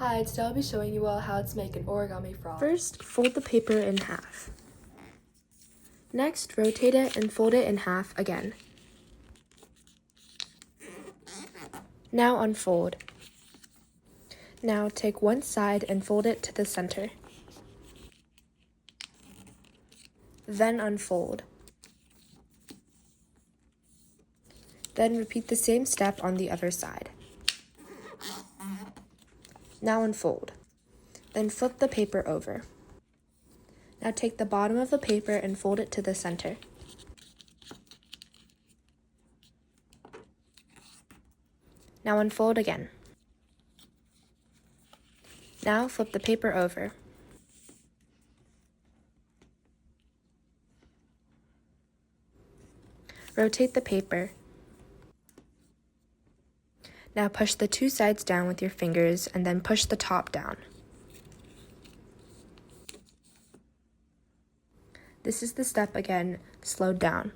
Hi, today I'll be showing you all how to make an origami frog. First, fold the paper in half. Next, rotate it and fold it in half again. Now unfold. Now take one side and fold it to the center. Then unfold. Then repeat the same step on the other side. Now unfold. Then flip the paper over. Now take the bottom of the paper and fold it to the center. Now unfold again. Now flip the paper over. Rotate the paper. Now push the two sides down with your fingers and then push the top down. This is the step again, slowed down.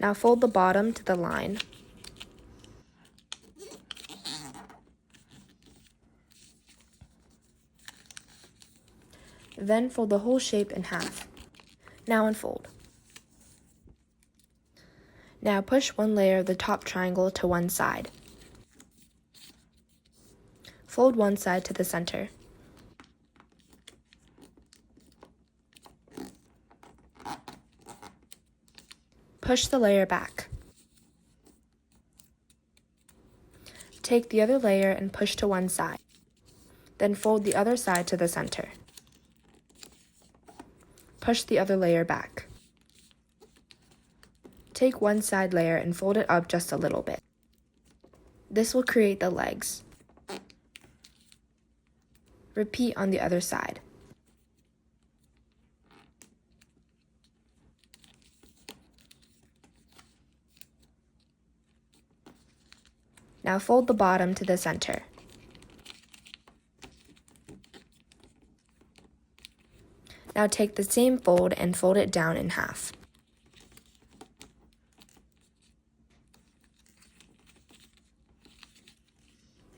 Now fold the bottom to the line. Then fold the whole shape in half. Now unfold. Now push one layer of the top triangle to one side. Fold one side to the center. Push the layer back. Take the other layer and push to one side. Then fold the other side to the center. Push the other layer back. Take one side layer and fold it up just a little bit. This will create the legs. Repeat on the other side. Now fold the bottom to the center. Now take the same fold and fold it down in half.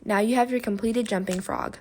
Now you have your completed jumping frog.